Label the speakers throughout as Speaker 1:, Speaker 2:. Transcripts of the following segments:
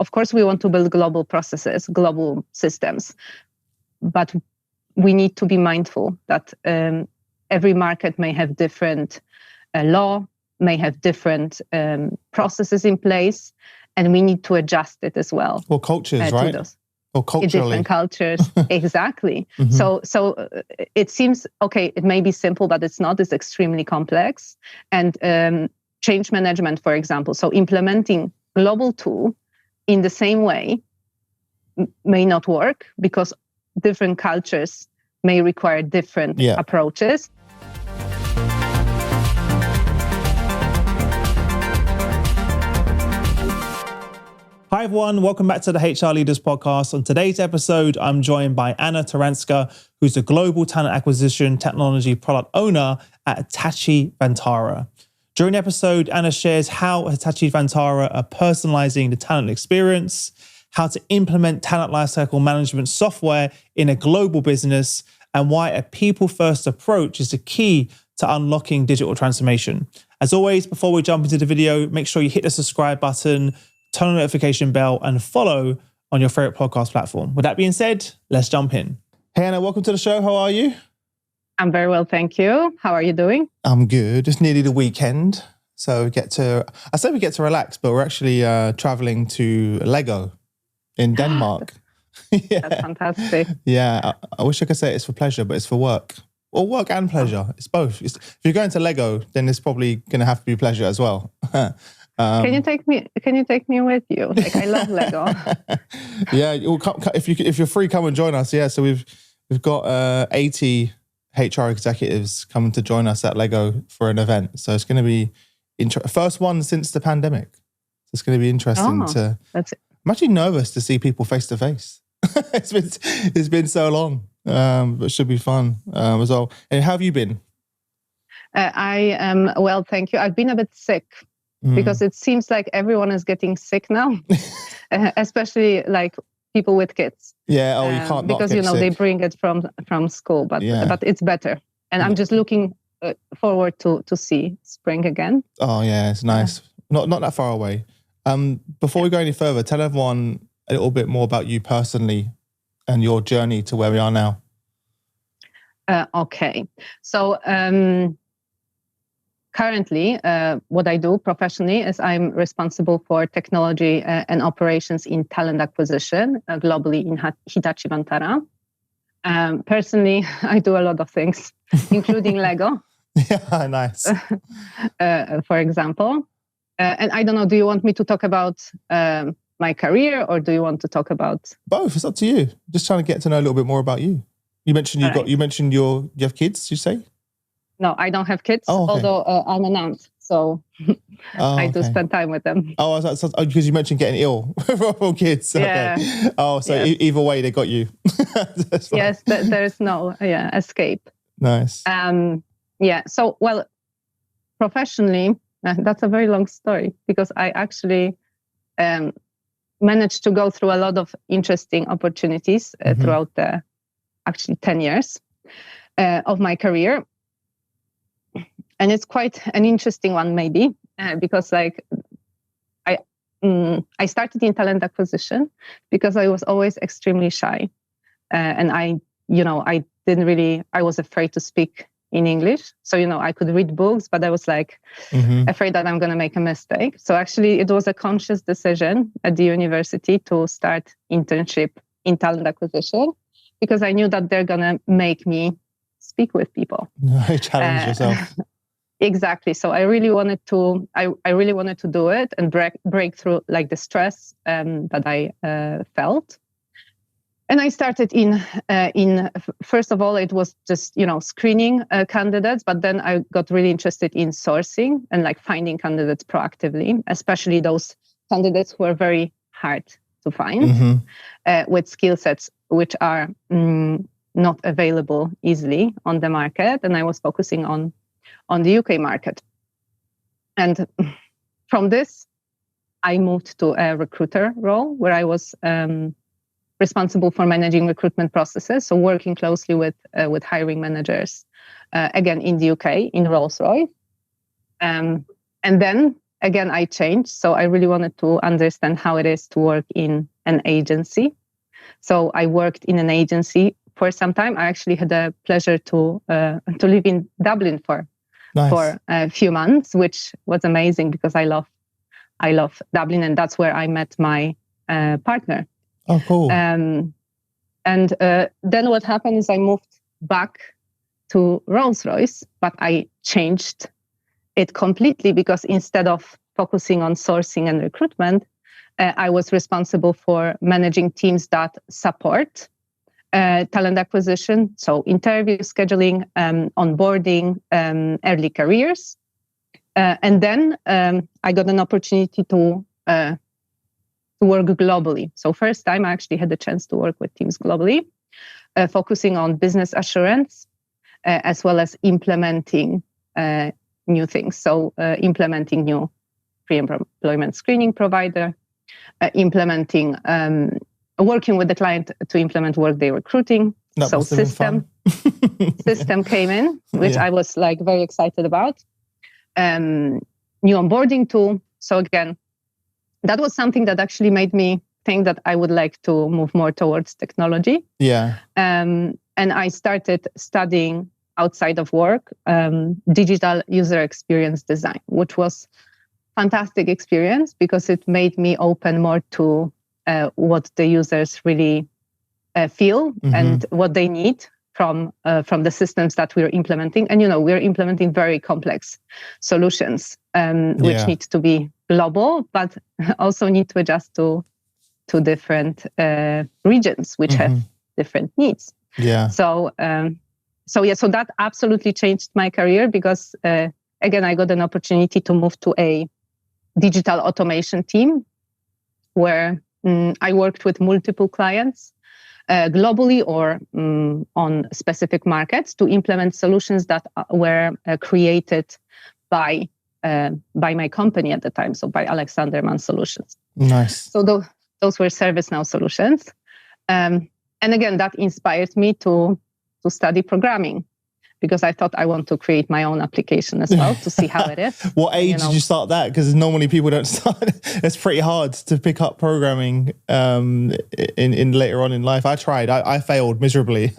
Speaker 1: of course, we want to build global processes, global systems, but we need to be mindful that every market may have different law, may have different processes in place, and we need to adjust it as well.
Speaker 2: Or cultures, right? Or culturally.
Speaker 1: Different cultures, exactly. So it seems, okay, it may be simple, but it's not. It's extremely complex. And change management, for example, so implementing global tool in the same way may not work because different cultures may require different approaches.
Speaker 2: Hi everyone, welcome back to the HR Leaders Podcast. On today's episode, I'm joined by Anna Tyranska, who's the Global Talent Acquisition Technology Product Owner at Hitachi Vantara. During the episode, Anna shares how Hitachi Vantara are personalizing the talent experience, how to implement talent lifecycle management software in a global business, and why a people-first approach is the key to unlocking digital transformation. As always, before we jump into the video, make sure you hit the subscribe button, turn on the notification bell, and follow on your favorite podcast platform. With that being said, let's jump in. Hey Anna, welcome to the show. How are you?
Speaker 1: I'm very well, thank you. How are you doing?
Speaker 2: I'm good. It's nearly the weekend. So we get to relax, but we're actually traveling to Lego in Denmark.
Speaker 1: That's fantastic.
Speaker 2: Yeah, I wish I could say it's for pleasure, but it's for work. Or work and pleasure. It's both. If you're going to Lego, then it's probably going to have to be pleasure as well.
Speaker 1: Can you take me with you? Like, I love Lego.
Speaker 2: Yeah, if you're free, come and join us. Yeah, so we've got 80 HR executives coming to join us at Lego for an event. So it's going to be first one since the pandemic. So it's going to be interesting I'm actually nervous to see people face to face. It's been so long, but it should be fun as well. And how have you been?
Speaker 1: I am well, thank you. I've been a bit sick. Because it seems like everyone is getting sick now, especially like people with kids.
Speaker 2: Yeah, you can't
Speaker 1: because
Speaker 2: not get sick.
Speaker 1: They bring it from school, but it's better. And I'm just looking forward to see spring again.
Speaker 2: Oh yeah, it's nice. Not that far away. Before we go any further, tell everyone a little bit more about you personally and your journey to where we are now.
Speaker 1: Okay, so. Currently, what I do professionally is I'm responsible for technology and operations in talent acquisition globally in Hitachi Vantara. Personally, I do a lot of things, including Lego.
Speaker 2: Yeah, nice.
Speaker 1: For example. And I don't know, do you want me to talk about my career or do you want to talk about...
Speaker 2: Both, it's up to you. Just trying to get to know a little bit more about you. You mentioned you have kids, you say?
Speaker 1: No, I don't have kids, although I'm an aunt, so I do spend time with them.
Speaker 2: Oh, because you mentioned getting ill from kids.
Speaker 1: Yeah.
Speaker 2: Okay. Oh, so either way, they got you.
Speaker 1: Yes, there's no escape.
Speaker 2: Nice.
Speaker 1: So, well, professionally, that's a very long story because I actually managed to go through a lot of interesting opportunities throughout the 10 years of my career. And it's quite an interesting one, maybe, because I started in talent acquisition because I was always extremely shy, and I was afraid to speak in English. So I could read books, but I was afraid that I'm going to make a mistake. So actually, it was a conscious decision at the university to start internship in talent acquisition because I knew that they're going to make me speak with people.
Speaker 2: Challenge yourself.
Speaker 1: Exactly. So I really wanted to. I really wanted to do it and break through the stress that I felt. And I started in first of all, it was just screening candidates, but then I got really interested in sourcing and finding candidates proactively, especially those candidates who are very hard to find with skill sets which are not available easily on the market. And I was focusing on the UK market. And from this, I moved to a recruiter role where I was responsible for managing recruitment processes, so working closely with hiring managers, again in the UK, in Rolls-Royce. And then again, I changed. So I really wanted to understand how it is to work in an agency. So I worked in an agency for some time. I actually had the pleasure to live in Dublin for a few months, which was amazing because I love Dublin, and that's where I met my partner.
Speaker 2: Oh, cool.
Speaker 1: And then what happened is I moved back to Rolls-Royce, but I changed it completely because instead of focusing on sourcing and recruitment, I was responsible for managing teams that support talent acquisition, so interview scheduling, onboarding, early careers. And then I got an opportunity to work globally. So first time I actually had the chance to work with teams globally, focusing on business assurance, as well as implementing new things. So implementing new pre-employment screening provider, working with the client to implement Workday recruiting. So system came in, which I was like very excited about. New onboarding tool. So again, that was something that actually made me think that I would like to move more towards technology.
Speaker 2: Yeah.
Speaker 1: And I started studying outside of work, digital user experience design, which was fantastic experience because it made me open more to what the users really feel and what they need from the systems that we're implementing. And, we're implementing very complex solutions, which need to be global, but also need to adjust to different regions, which have different needs.
Speaker 2: Yeah.
Speaker 1: So that absolutely changed my career because, again, I got an opportunity to move to a digital automation team where I worked with multiple clients globally or on specific markets to implement solutions that were created by my company at the time, so by Alexander Mann Solutions.
Speaker 2: Nice.
Speaker 1: So those were ServiceNow solutions. And again, that inspired me to study programming because I thought I want to create my own application as well to see how it is.
Speaker 2: What age did you start that? Because normally people don't start. It's pretty hard to pick up programming in later on in life. I tried. I failed miserably.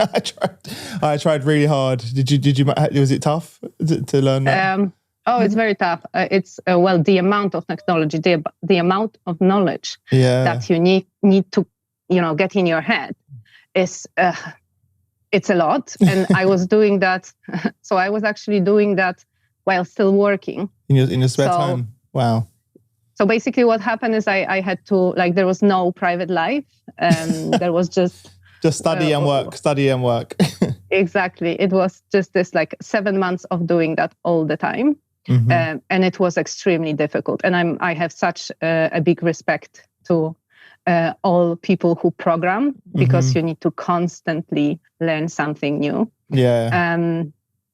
Speaker 2: I tried really hard. Did you? Was it tough to learn that?
Speaker 1: It's very tough. It's the amount of technology, the amount of knowledge that you need to get in your head is. It's a lot. And I was doing that. So I was actually doing that while still working. In
Speaker 2: your spare time? Wow.
Speaker 1: So basically what happened is I had to, there was no private life. There was just
Speaker 2: study and work.
Speaker 1: Exactly. It was just this 7 months of doing that all the time. And it was extremely difficult. And I have such a big respect to all people who program because you need to constantly learn something new. Yeah. And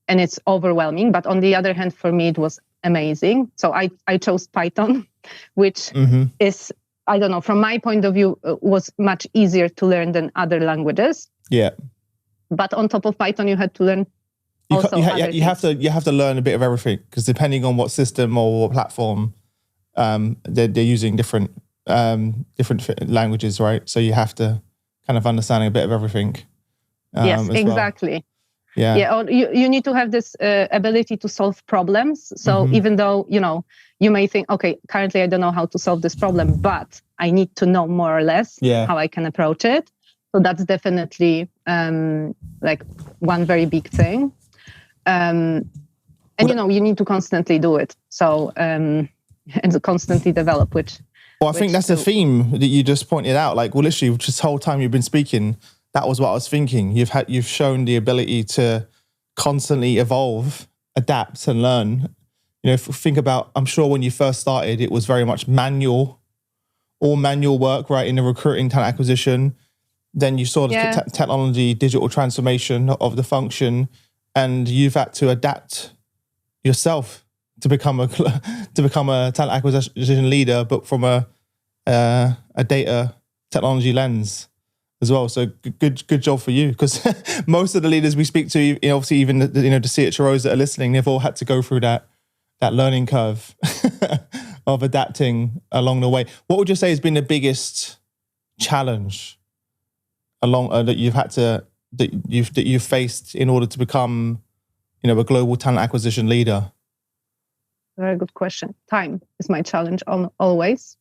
Speaker 1: it's overwhelming. But on the other hand, for me, it was amazing. So I chose Python, which is, I don't know, from my point of view, was much easier to learn than other languages. Yeah. But on top of Python, you had to learn you have to learn a bit of everything because depending on what system or what platform, they're using different languages, right? So you have to kind of understand a bit of everything. Yes, exactly. Well. Yeah. You need to have this ability to solve problems. So even though, you may think, okay, currently I don't know how to solve this problem, but I need to know more or less how I can approach it. So that's definitely one very big thing. And you need to constantly do it. So and constantly develop,
Speaker 2: Well, I think that's the theme that you just pointed out. Literally, this whole time you've been speaking, that was what I was thinking. You've shown the ability to constantly evolve, adapt, and learn. Think about, I'm sure when you first started, it was very much manual work, right, in the recruiting, talent acquisition. Then you saw the technology, digital transformation of the function, and you've had to adapt yourself to become a talent acquisition leader, but from a data technology lens as well. So good job for you, because most of the leaders we speak to, obviously even the CHROs that are listening, they've all had to go through that learning curve of adapting along the way. What would you say has been the biggest challenge that you've faced in order to become, a global talent acquisition leader?
Speaker 1: Very good question. Time is my challenge always,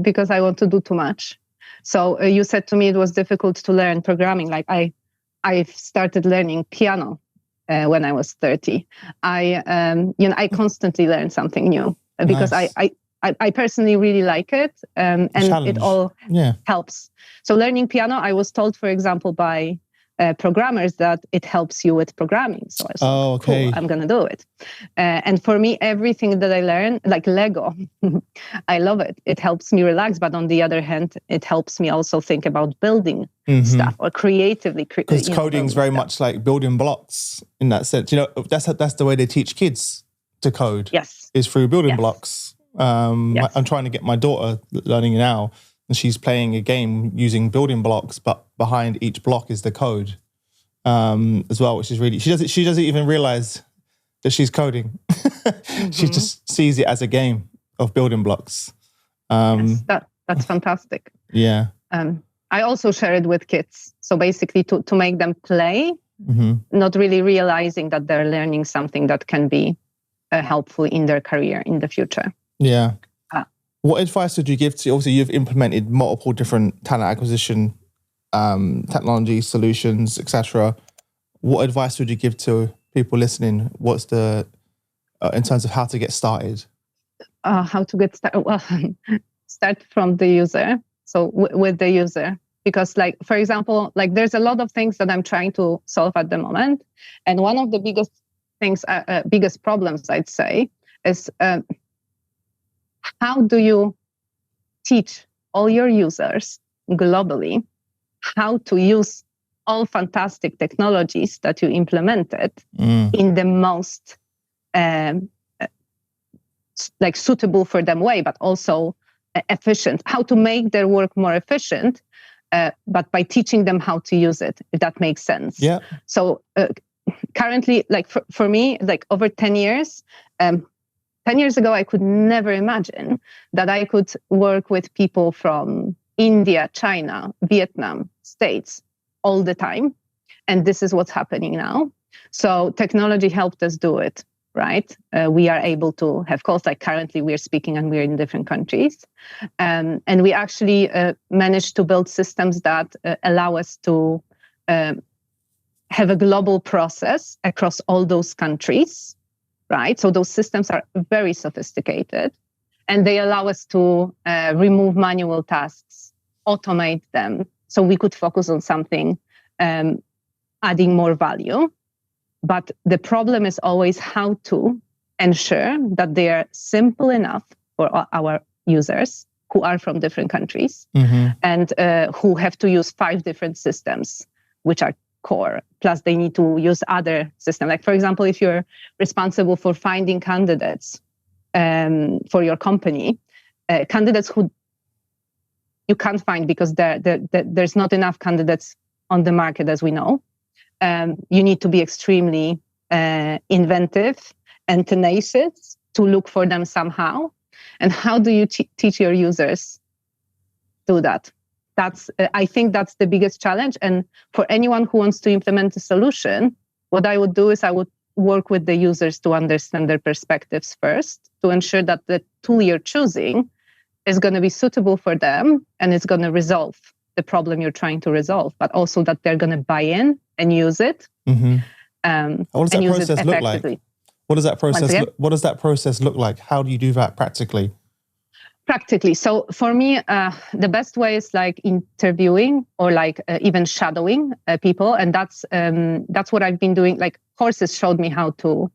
Speaker 1: because I want to do too much. So you said to me it was difficult to learn programming. Like I started learning piano when I was 30. I constantly learn something new because nice. I personally really like it, and challenge. It all helps. So learning piano, I was told, for example, by programmers that it helps you with programming. So I was okay. Cool, I'm going to do it. And for me, everything that I learn, like Lego, I love it. It helps me relax. But on the other hand, it helps me also think about building stuff or creatively.
Speaker 2: Because coding is very much like building blocks in that sense. That's the way they teach kids to code.
Speaker 1: Yes.
Speaker 2: Is through building blocks. Yes. I'm trying to get my daughter learning now. And she's playing a game using building blocks, but behind each block is the code as well, which is really, she doesn't even realize that she's coding. She just sees it as a game of building blocks.
Speaker 1: Yes, that's fantastic.
Speaker 2: Yeah.
Speaker 1: I also share it with kids. So basically to make them play, not really realizing that they're learning something that can be helpful in their career in the future.
Speaker 2: Yeah. What advice would you give to, obviously you've implemented multiple different talent acquisition technology solutions, etc. What advice would you give to people listening? What's the, in terms of how to get started?
Speaker 1: How to get started? Well, start from the user. So with the user, because like, for example, like there's a lot of things that I'm trying to solve at the moment. And one of the biggest things, biggest problems I'd say is, how do you teach all your users globally how to use all fantastic technologies that you implemented in the most like suitable for them way, but also efficient? How to make their work more efficient, but by teaching them how to use it, if that makes sense.
Speaker 2: Yeah.
Speaker 1: So currently, like for me, like over 10 years, 10 years ago, I could never imagine that I could work with people from India, China, Vietnam, States all the time. And this is what's happening now. So technology helped us do it, right? We are able to have calls, like currently we're speaking and we're in different countries. And we actually managed to build systems that allow us to have a global process across all those countries. Right. So those systems are very sophisticated and they allow us to remove manual tasks, automate them. So we could focus on something adding more value. But the problem is always how to ensure that they are simple enough for our users who are from different countries and who have to use 5 different systems, which are core. Plus, they need to use other systems. Like, for example, if you're responsible for finding candidates for your company, candidates who you can't find because there's not enough candidates on the market, as we know. You need to be extremely inventive and tenacious to look for them somehow. And how do you teach your users do that? I think that's the biggest challenge. And for anyone who wants to implement a solution, what I would do is I would work with the users to understand their perspectives first, to ensure that the tool you're choosing is going to be suitable for them and it's going to resolve the problem you're trying to resolve, but also that they're going to buy in and use it.
Speaker 2: What does that process look like? What does that process look like? How do you do that practically?
Speaker 1: Practically. So for me, the best way is like interviewing or like even shadowing people. And that's what I've been doing. Like courses showed me how to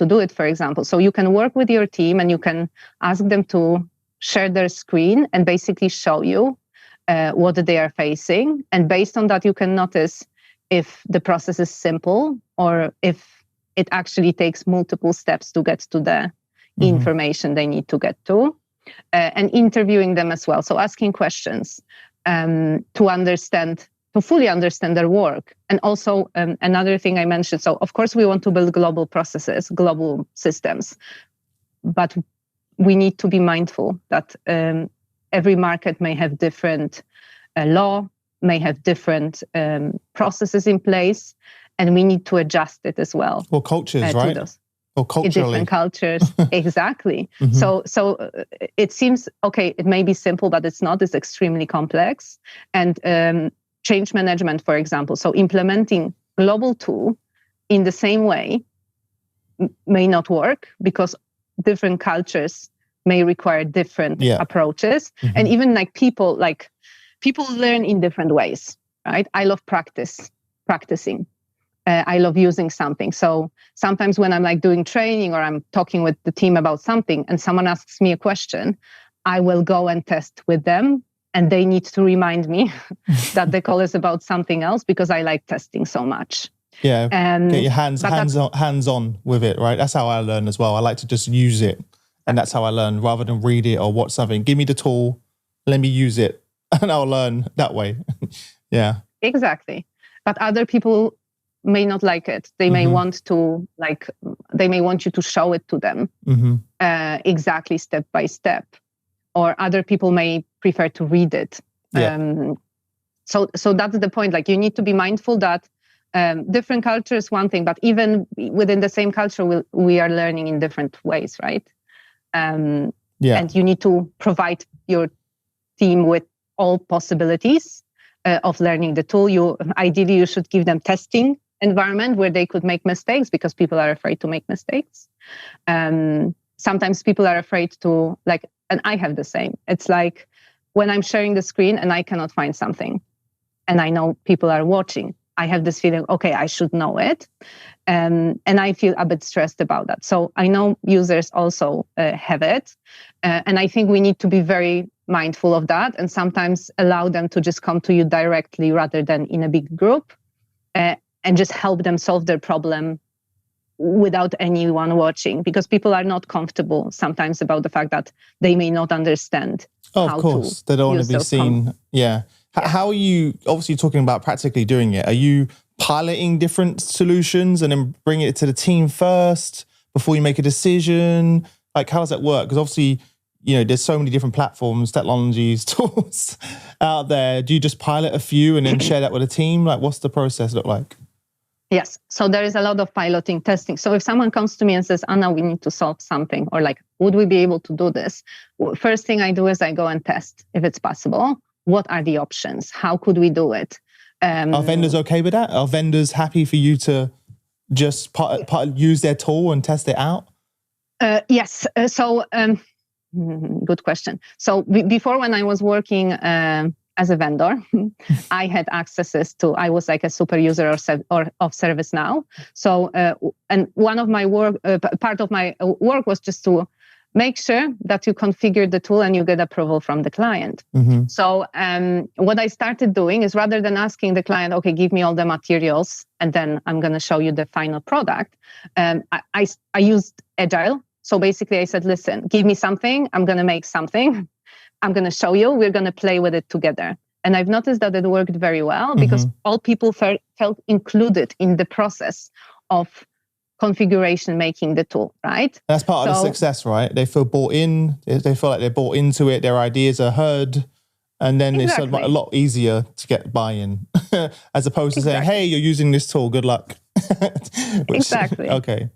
Speaker 1: do it, for example. So you can work with your team and you can ask them to share their screen and basically show you what they are facing. And based on that, you can notice if the process is simple or if it actually takes multiple steps to get to the information they need to get to. And interviewing them as well. So asking questions to fully understand their work. And also another thing I mentioned. So of course we want to build global processes, global systems, but we need to be mindful that every market may have different law, may have different processes in place, and we need to adjust it as well.
Speaker 2: Or cultures, right? Or culturally.
Speaker 1: Different cultures, exactly. So it seems, okay, it may be simple, but it's not. It's extremely complex. And change management, for example, so implementing global tool in the same way may not work because different cultures may require different approaches. And even people learn in different ways, right? I love practicing. I love using something. So sometimes when I'm doing training or I'm talking with the team about something and someone asks me a question, I will go and test with them, and they need to remind me that the call is about something else because I like testing so much.
Speaker 2: Yeah, get your hands on with it, right? That's how I learn as well. I like to just use it, and that's how I learn rather than read it or watch something. Give me the tool, let me use it, and I'll learn that way. Yeah,
Speaker 1: exactly. But other people may not like it. They may want to they may want you to show it to them exactly step by step, or other people may prefer to read it. So that's the point. You need to be mindful that different cultures, one thing, but even within the same culture, we are learning in different ways, right? And you need to provide your team with all possibilities of learning the tool. Ideally, you should give them testing environment where they could make mistakes because people are afraid to make mistakes. Sometimes people are afraid to and I have the same. It's like when I'm sharing the screen and I cannot find something and I know people are watching, I have this feeling, okay, I should know it. And I feel a bit stressed about that. So I know users also have it. And I think we need to be very mindful of that and sometimes allow them to just come to you directly rather than in a big group. And just help them solve their problem without anyone watching, because people are not comfortable sometimes about the fact that they may not understand.
Speaker 2: Of course, they don't want to be seen. How are you, obviously talking about practically doing it, are you piloting different solutions and then bringing it to the team first before you make a decision? How does that work? Because obviously, there's so many different platforms, technologies, tools out there. Do you just pilot a few and then share that with a team? What's the process look like?
Speaker 1: Yes. So there is a lot of piloting, testing. So if someone comes to me and says, Anna, we need to solve something, or would we be able to do this? First thing I do is I go and test if it's possible. What are the options? How could we do it?
Speaker 2: Are vendors okay with that? Are vendors happy for you to just use their tool and test it out?
Speaker 1: Yes. Good question. So before, when I was working as a vendor, I had accesses to, I was a super user of ServiceNow. So, and one of my part of my work was just to make sure that you configure the tool and you get approval from the client. So what I started doing is, rather than asking the client, okay, give me all the materials and then I'm going to show you the final product, I used Agile. So basically I said, listen, give me something, I'm going to make something. I'm going to show you, we're going to play with it together. And I've noticed that it worked very well because all people felt included in the process of configuration, making the tool, right?
Speaker 2: That's part of the success, right? They feel bought in, they feel like they're bought into it, their ideas are heard, and then it's a lot easier to get buy-in as opposed to saying, hey, you're using this tool, good luck.
Speaker 1: Exactly.
Speaker 2: Okay.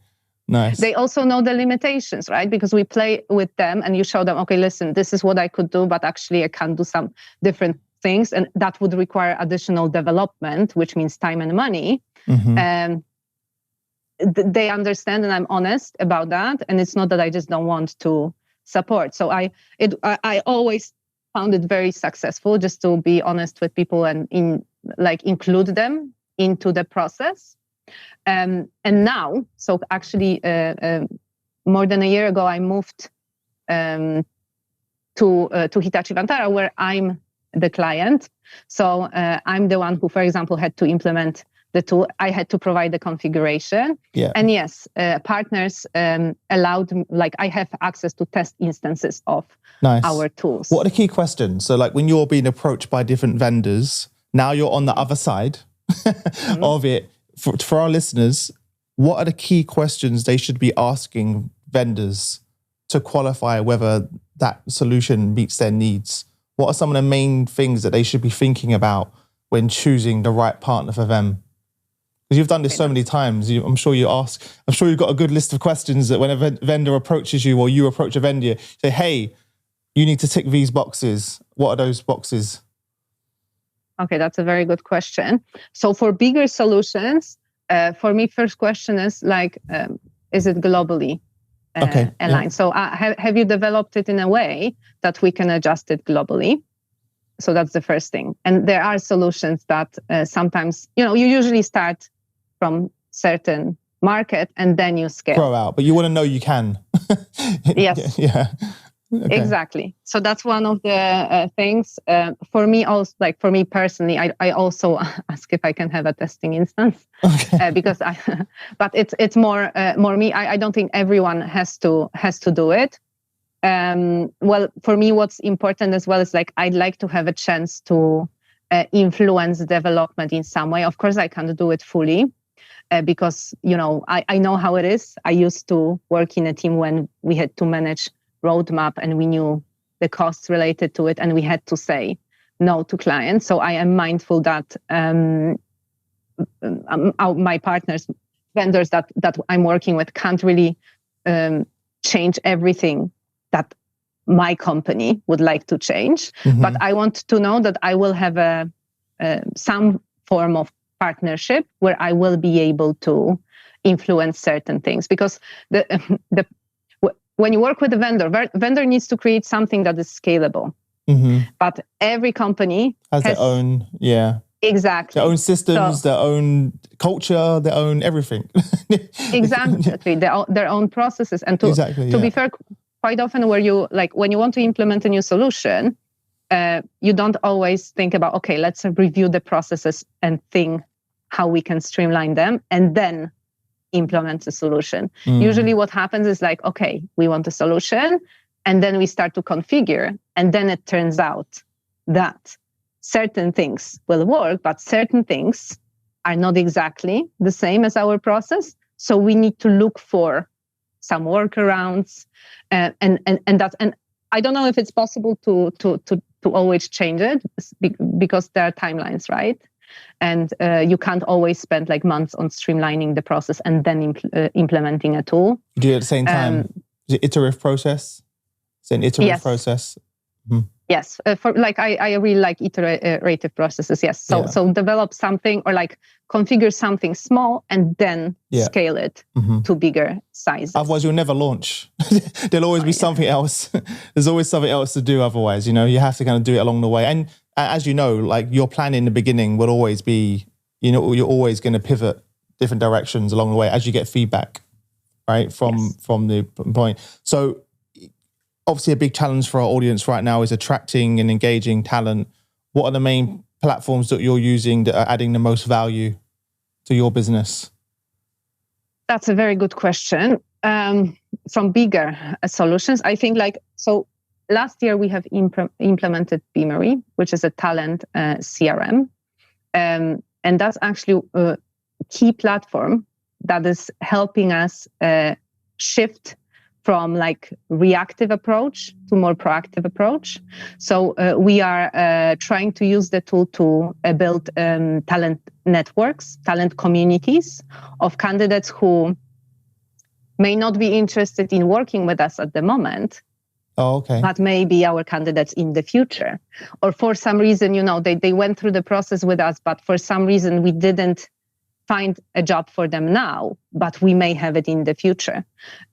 Speaker 2: Nice.
Speaker 1: They also know the limitations, right? Because we play with them and you show them, okay, listen, this is what I could do, but actually I can do some different things. And that would require additional development, which means time and money. They understand, and I'm honest about that. And it's not that I just don't want to support. So I always found it very successful just to be honest with people and include them into the process. And now, so actually, more than a year ago, I moved to Hitachi Vantara, where I'm the client. So I'm the one who, for example, had to implement the tool. I had to provide the configuration. And yes, partners allowed, I have access to test instances of our tools.
Speaker 2: What are the key questions? So when you're being approached by different vendors, now you're on the other side of it. For our listeners, what are the key questions they should be asking vendors to qualify whether that solution meets their needs? What are some of the main things that they should be thinking about when choosing the right partner for them? Because you've done this so many times. I'm sure you've got a good list of questions that when a vendor approaches you or you approach a vendor, you say, hey, you need to tick these boxes. What are those boxes?
Speaker 1: Okay, that's a very good question. So for bigger solutions, for me, first question is like, is it globally aligned? Yeah. So have you developed it in a way that we can adjust it globally? So that's the first thing. And there are solutions that sometimes, you usually start from certain market and then you scale.
Speaker 2: Throw out, but you want to know you can.
Speaker 1: Yes.
Speaker 2: Yeah. Okay.
Speaker 1: Exactly. So that's one of the things. For me, also, like for me personally, I also ask if I can have a testing instance, because but it's more me. I don't think everyone has to do it. Well, for me, what's important as well is like I'd like to have a chance to influence development in some way. Of course, I can't do it fully. Because I know how it is. I used to work in a team when we had to manage roadmap and we knew the costs related to it and we had to say no to clients. So I am mindful that my partners, vendors that I'm working with can't really change everything that my company would like to change. Mm-hmm. But I want to know that I will have some form of partnership where I will be able to influence certain things, because when you work with a vendor needs to create something that is scalable. Mm-hmm. But every company
Speaker 2: has their own,
Speaker 1: exactly,
Speaker 2: their own systems, their own culture, their own everything.
Speaker 1: Exactly, their own processes. And to be fair, quite often when you want to implement a new solution, you don't always think about, okay, let's review the processes and think how we can streamline them and then implement a solution. Usually what happens is like, okay, we want a solution, and then we start to configure, and then it turns out that certain things will work, but certain things are not exactly the same as our process. So we need to look for some workarounds, and I don't know if it's possible to always change it because there are timelines, right? And you can't always spend like months on streamlining the process and then implementing a tool.
Speaker 2: You do it at the same time. Is it iterative process? It's an iterative process. Mm-hmm.
Speaker 1: Yes, I really like iterative processes. Yes, so develop something or like configure something small and then scale it to bigger sizes.
Speaker 2: Otherwise, you'll never launch. There'll always be something else. There's always something else to do. Otherwise, you have to kind of do it along the way. And as you know, like your plan in the beginning will always be, you're always going to pivot different directions along the way as you get feedback, right, from the point. So obviously a big challenge for our audience right now is attracting and engaging talent. What are the main platforms that you're using that are adding the most value to your business?
Speaker 1: That's a very good question. From bigger solutions, I think last year we have implemented Beamery, which is a talent CRM. And that's actually a key platform that is helping us shift from like reactive approach to more proactive approach. So we are trying to use the tool to build talent networks, talent communities of candidates who may not be interested in working with us at the moment.
Speaker 2: Oh, okay.
Speaker 1: But maybe our candidates in the future. Or for some reason, they went through the process with us, but for some reason we didn't find a job for them now, but we may have it in the future.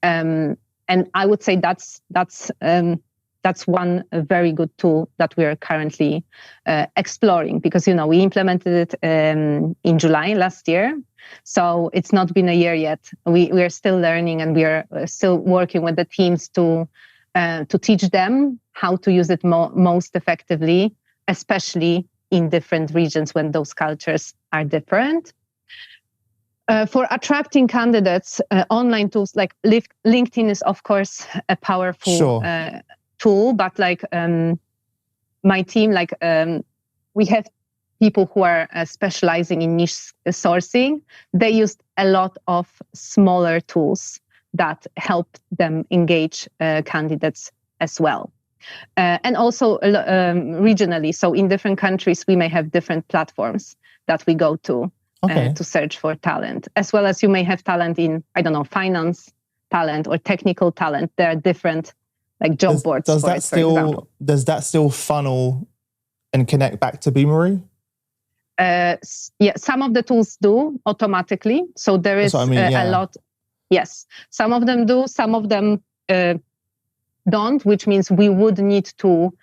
Speaker 1: And I would say that's one very good tool that we are currently exploring, because we implemented it in July last year, so it's not been a year yet. We are still learning, and we are still working with the teams to teach them how to use it most effectively, especially in different regions when those cultures are different. For attracting candidates, online tools like LinkedIn is, of course, a powerful tool. But my team, we have people who are specializing in niche sourcing. They used a lot of smaller tools that help them engage candidates as well. And also regionally. So in different countries, we may have different platforms that we go to to search for talent, as well as you may have talent in, I don't know, finance talent or technical talent. There are different like job boards.
Speaker 2: Does that still funnel and connect back to Beamery?
Speaker 1: Yeah, some of the tools do automatically. So there is a lot. Yes, some of them do, some of them don't, which means we would need to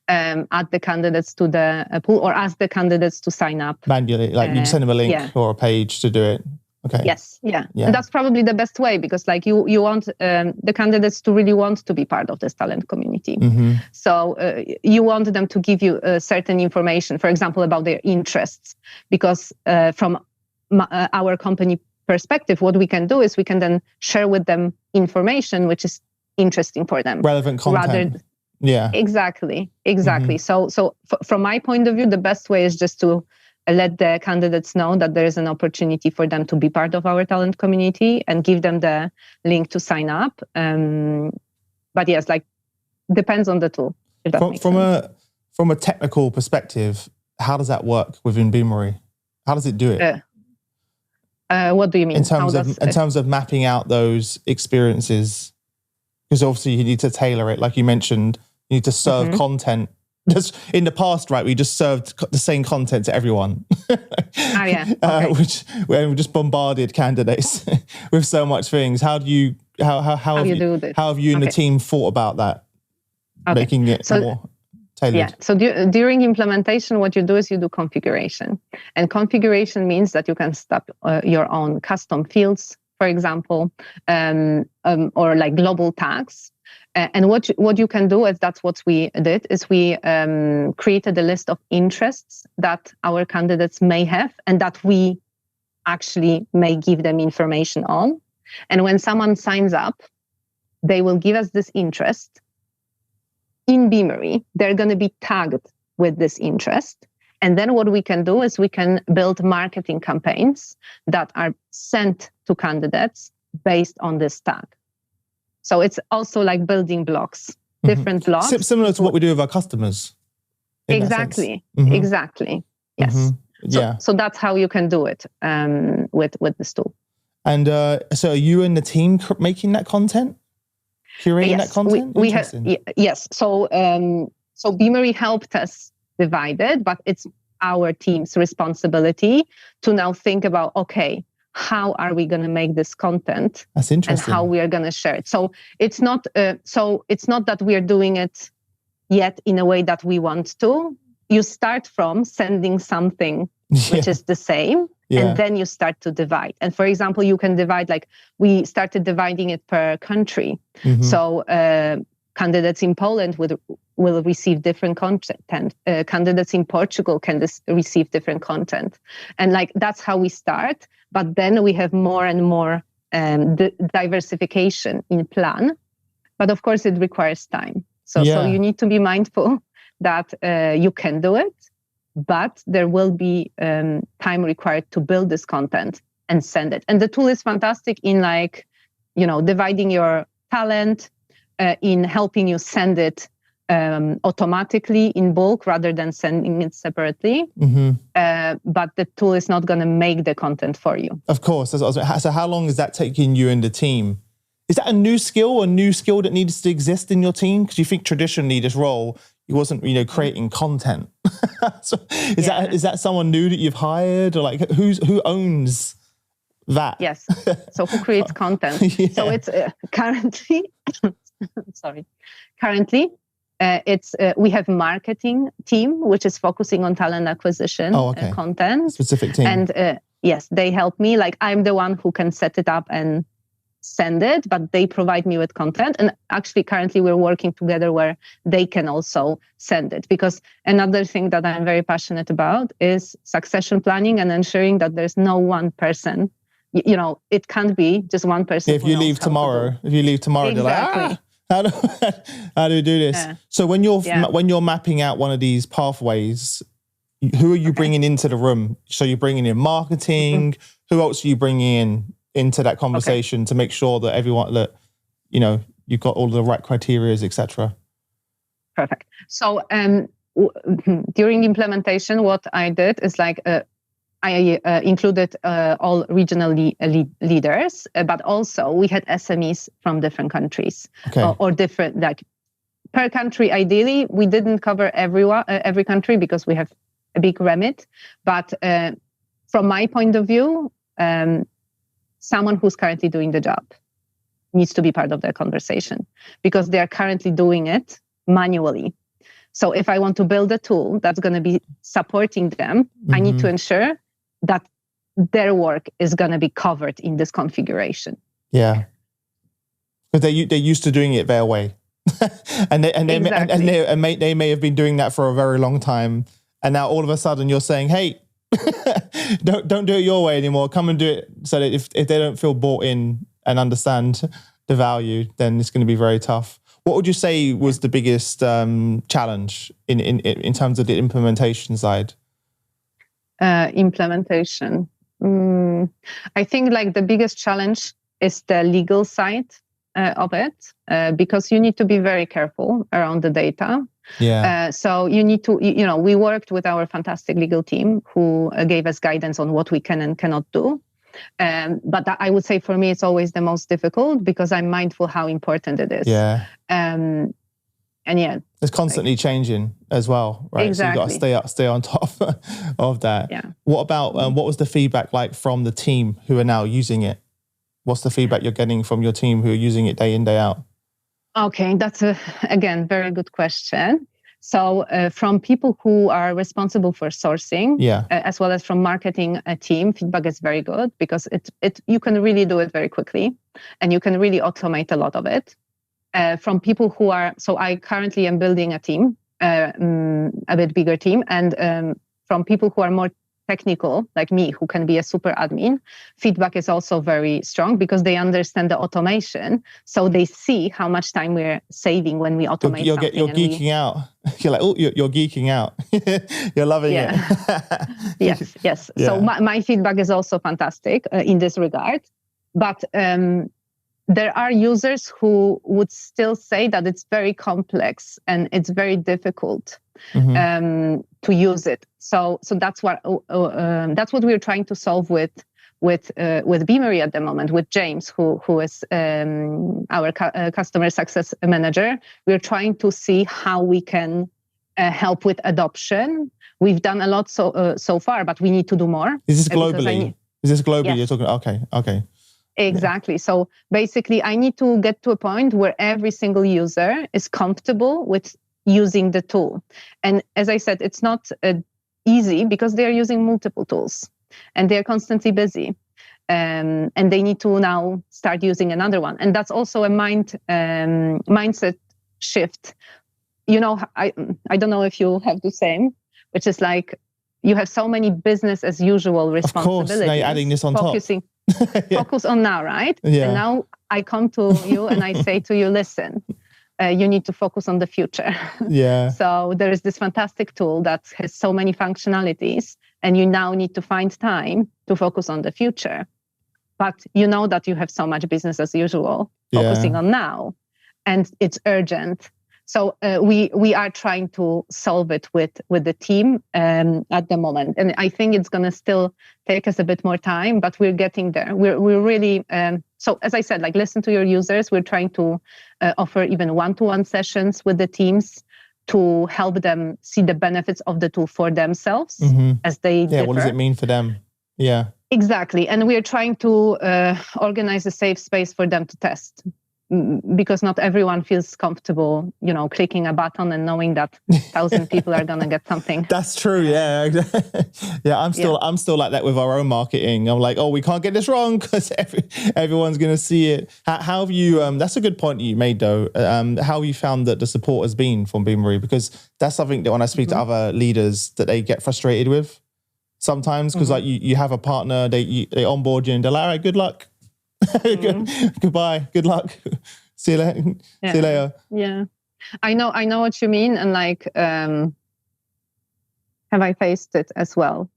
Speaker 1: add the candidates to the pool or ask the candidates to sign up.
Speaker 2: Manually, like you send them a link or a page to do it. Okay.
Speaker 1: Yes, yeah. And that's probably the best way because like you want the candidates to really want to be part of this talent community. Mm-hmm. So you want them to give you certain information, for example, about their interests, because from our company perspective, what we can do is we can then share with them information which is interesting for them.
Speaker 2: Relevant content.
Speaker 1: Exactly. Mm-hmm. So from my point of view, the best way is just to let the candidates know that there is an opportunity for them to be part of our talent community and give them the link to sign up. But yes, like depends on the tool.
Speaker 2: From a technical perspective, how does that work within Beamery? How does it do it?
Speaker 1: What do you mean?
Speaker 2: In terms of mapping out those experiences, because obviously you need to tailor it, like you mentioned. You need to serve content. Just in the past, right? We just served the same content to everyone. Which we just bombarded candidates with so much things. How have you and the team thought about that, making it more tailored?
Speaker 1: Yeah. So during implementation, what you do is you do configuration, and configuration means that you can stop your own custom fields, for example, or like global tags. And what you can do is that's what we did is we created a list of interests that our candidates may have and that we actually may give them information on. And when someone signs up, they will give us this interest. In Beamery, they're going to be tagged with this interest. And then what we can do is we can build marketing campaigns that are sent to candidates based on this tag. So it's also like building blocks, different blocks.
Speaker 2: Similar to what we do with our customers.
Speaker 1: Exactly. Yes.
Speaker 2: Mm-hmm.
Speaker 1: So that's how you can do it with this tool.
Speaker 2: And so are you and the team making that content? Curating that content?
Speaker 1: Yes. So Beamery helped us divide it, but it's our team's responsibility to now think about, okay, how are we going to make this content?
Speaker 2: That's interesting.
Speaker 1: And how we are going to share it. So it's not that we are doing it yet in a way that we want to. You start from sending something which is the same, and then you start to divide. And for example, you can divide, like we started dividing it per country. Mm-hmm. So candidates in Poland will receive different content. Candidates in Portugal can receive different content. And like that's how we start. But then we have more and more diversification in plan. But of course, it requires time. So you need to be mindful that you can do it, but there will be time required to build this content and send it. And the tool is fantastic in like, dividing your talent, in helping you send it automatically in bulk rather than sending it separately. Mm-hmm. But the tool is not going to make the content for you.
Speaker 2: Of course. So how long is that taking you and the team? Is that a new skill that needs to exist in your team? Because you think traditionally this role, it wasn't, creating content. So is that someone new that you've hired, or like who owns that?
Speaker 1: Yes. So who creates content? So it's currently, we have marketing team, which is focusing on talent acquisition content.
Speaker 2: Specific team.
Speaker 1: And yes, they help me. Like I'm the one who can set it up and send it, but they provide me with content. And actually currently we're working together where they can also send it. Because another thing that I'm very passionate about is succession planning and ensuring that there's no one person, it can't be just one person.
Speaker 2: If you leave tomorrow,
Speaker 1: exactly.
Speaker 2: You're like, how do we do this? Yeah. So when you're mapping out one of these pathways, who are you bringing into the room? So you're bringing in marketing. Mm-hmm. Who else are you bringing in into that conversation to make sure that everyone, that, you know, you've got all the right criteria, etc.
Speaker 1: Perfect. So during implementation, what I did is like I included all regional leaders, but also we had SMEs from different countries or different, like per country. Ideally, we didn't cover every country because we have a big remit. But from my point of view, someone who's currently doing the job needs to be part of the conversation because they are currently doing it manually. So if I want to build a tool that's going to be supporting them, I need to ensure that their work is going to be covered in this configuration.
Speaker 2: Yeah, because they're used to doing it their way, and they may have been doing that for a very long time, and now all of a sudden you're saying, hey, don't do it your way anymore. Come and do it. So that if they don't feel bought in and understand the value, then it's going to be very tough. What would you say was the biggest challenge in terms of the implementation side?
Speaker 1: Implementation. I think like the biggest challenge is the legal side of it, because you need to be very careful around the data.
Speaker 2: Yeah.
Speaker 1: So you need to, we worked with our fantastic legal team who gave us guidance on what we can and cannot do. But I would say for me, it's always the most difficult because I'm mindful how important it is.
Speaker 2: Yeah.
Speaker 1: And yeah.
Speaker 2: It's constantly changing as well, right?
Speaker 1: Exactly.
Speaker 2: So you've got to stay on top of that.
Speaker 1: Yeah.
Speaker 2: What about, what was the feedback like from the team who are now using it? What's the feedback you're getting from your team who are using it day in, day out?
Speaker 1: Okay, that's again, very good question. So from people who are responsible for sourcing, as well as from marketing team, feedback is very good because you can really do it very quickly and you can really automate a lot of it. From people who are, so I currently am building a team, a bit bigger team, and from people who are more technical, like me, who can be a super admin, feedback is also very strong because they understand the automation. So they see how much time we're saving when we automate something.
Speaker 2: You're geeking out. You're like, oh, you're geeking out. You're loving it.
Speaker 1: Yes. Yeah. So my feedback is also fantastic in this regard. But there are users who would still say that it's very complex and it's very difficult to use it. So that's what we're trying to solve with Beamery at the moment, with James, who is our customer success manager. We're trying to see how we can help with adoption. We've done a lot so far, but we need to do more.
Speaker 2: Is this globally?
Speaker 1: Yes.
Speaker 2: You're talking? Okay.
Speaker 1: Exactly. So basically, I need to get to a point where every single user is comfortable with using the tool. And as I said, it's not easy because they are using multiple tools and they're constantly busy. And they need to now start using another one. And that's also a mindset shift. I don't know if you have the same, which is like you have so many business as usual responsibilities.
Speaker 2: Of course, now you're adding this on top.
Speaker 1: Focus on now, right?
Speaker 2: Yeah.
Speaker 1: And now I come to you and I say to you, listen, you need to focus on the future.
Speaker 2: Yeah.
Speaker 1: So there is this fantastic tool that has so many functionalities, and you now need to find time to focus on the future. But you know that you have so much business as usual, focusing on now, and it's urgent. So we are trying to solve it with the team at the moment, and I think it's going to still take us a bit more time, but we're getting there. We're really so as I said, like listen to your users. We're trying to offer even one-to-one sessions with the teams to help them see the benefits of the tool for themselves as they differ.
Speaker 2: What does it mean for them? Yeah,
Speaker 1: exactly. And we are trying to organize a safe space for them to test. Because not everyone feels comfortable, clicking a button and knowing that 1,000 people are gonna get something.
Speaker 2: That's true. Yeah, yeah. I'm still like that with our own marketing. I'm like, oh, we can't get this wrong because everyone's gonna see it. How have you? That's a good point you made, though. How have you found that the support has been from Beamery? Because that's something that when I speak to other leaders, that they get frustrated with sometimes because like you have a partner, they onboard you and they're like, all right, good luck. Goodbye. Good luck. See you later. See you later.
Speaker 1: Yeah, I know what you mean, and like, have I faced it as well?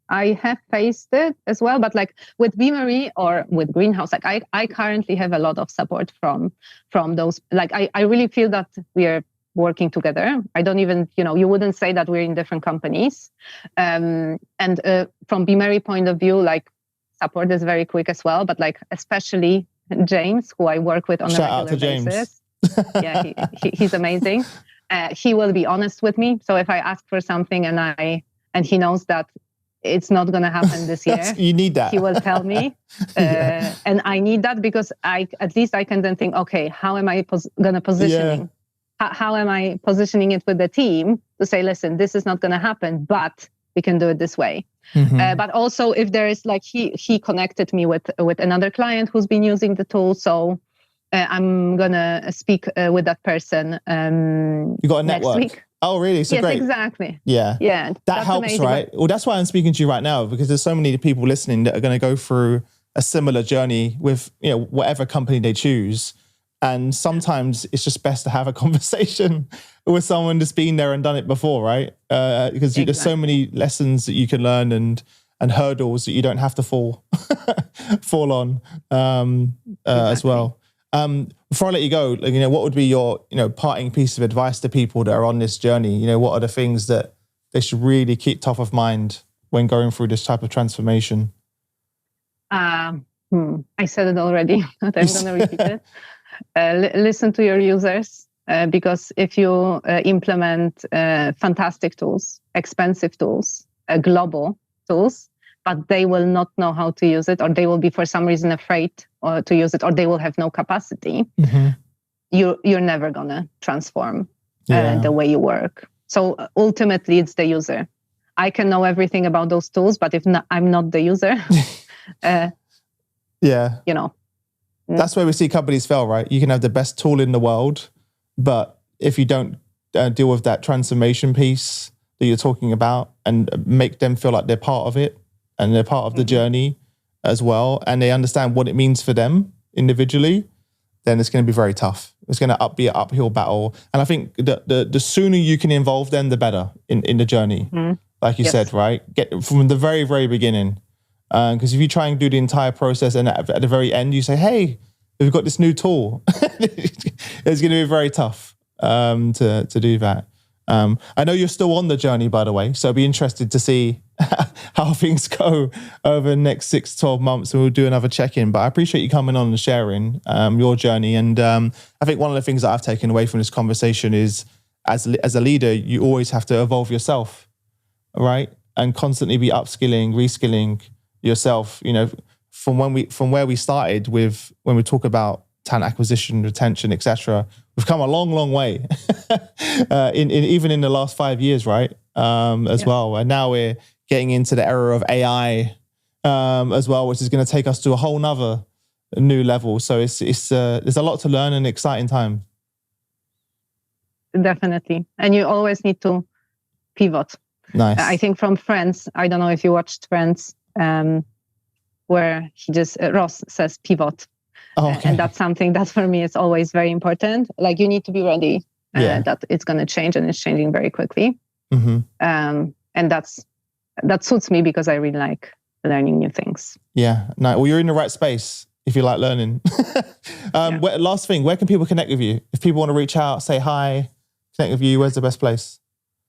Speaker 1: I have faced it as well, but like with Beamery or with Greenhouse, like I currently have a lot of support from those. Like I really feel that we are working together. I don't even, you wouldn't say that we're in different companies. And from Beamery point of view, like support is very quick as well, but like especially James, who I work with on a regular basis. Yeah, he's amazing. He will be honest with me. So if I ask for something and he knows that it's not going to happen this year,
Speaker 2: you need that.
Speaker 1: He will tell me, and I need that because at least I can then think, okay, how am I going to positioning?
Speaker 2: Yeah.
Speaker 1: How am I positioning it with the team to say, listen, this is not going to happen, but we can do it this way. Mm-hmm. But also, if there is like he connected me with another client who's been using the tool, so I'm gonna speak with that person.
Speaker 2: You got a network.
Speaker 1: Next week.
Speaker 2: Oh, really? So
Speaker 1: yes,
Speaker 2: great.
Speaker 1: Exactly.
Speaker 2: Yeah.
Speaker 1: Yeah.
Speaker 2: That helps, amazing. Right? Well, that's why I'm speaking to you right now, because there's so many people listening that are going to go through a similar journey with, whatever company they choose. And sometimes it's just best to have a conversation with someone that's been there and done it before, right? Because there's so many lessons that you can learn and hurdles that you don't have to fall on as well. Before I let you go, what would be your, parting piece of advice to people that are on this journey? What are the things that they should really keep top of mind when going through this type of transformation?
Speaker 1: I said it already, but I'm going to repeat it. Listen to your users, because if you implement fantastic tools, expensive tools, global tools, but they will not know how to use it, or they will be for some reason afraid to use it, or they will have no capacity, mm-hmm. you're never going to transform the way you work. So ultimately, it's the user. I can know everything about those tools, but if I'm not the user,
Speaker 2: That's where we see companies fail, right? You can have the best tool in the world, but if you don't deal with that transformation piece that you're talking about and make them feel like they're part of it and they're part of the journey as well, and they understand what it means for them individually, then it's going to be very tough. It's going to be an uphill battle. And I think the sooner you can involve them, the better in the journey. Mm-hmm. Like you said, right? Get from the very, very beginning. Because if you try and do the entire process and at the very end you say, hey, we've got this new tool, it's going to be very tough to do that. I know you're still on the journey, by the way, so I'd be interested to see how things go over the next 6-12 months, and we'll do another check-in. But I appreciate you coming on and sharing your journey. And I think one of the things that I've taken away from this conversation is, as a leader, you always have to evolve yourself, right? And constantly be upskilling, reskilling yourself, from where we started with when we talk about talent acquisition, retention, etc. We've come a long, long way even in the last 5 years, right? As well. And now we're getting into the era of AI as well, which is going to take us to a whole nother new level. So it's there's a lot to learn and exciting time.
Speaker 1: Definitely. And you always need to pivot.
Speaker 2: Nice.
Speaker 1: I think from Friends, I don't know if you watched Friends, where Ross says pivot.
Speaker 2: Oh, okay.
Speaker 1: And that's something that for me is always very important. Like you need to be ready that it's going to change, and it's changing very quickly. Mm-hmm. And that suits me because I really like learning new things.
Speaker 2: Yeah. No, well, you're in the right space if you like learning. Last thing, where can people connect with you? If people want to reach out, say hi, connect with you, where's the best place?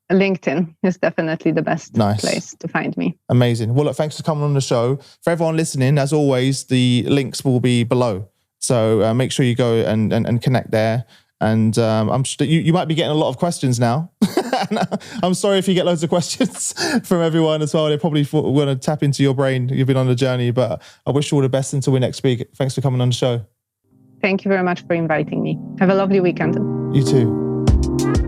Speaker 1: LinkedIn is definitely the best place to find me.
Speaker 2: Amazing. Well, look, thanks for coming on the show. For everyone listening, as always, the links will be below. So make sure you go and connect there. And I'm sure you might be getting a lot of questions now. I'm sorry if you get loads of questions from everyone as well. They probably want to tap into your brain. You've been on the journey, but I wish you all the best until we next speak. Thanks for coming on the show.
Speaker 1: Thank you very much for inviting me. Have a lovely weekend.
Speaker 2: You too.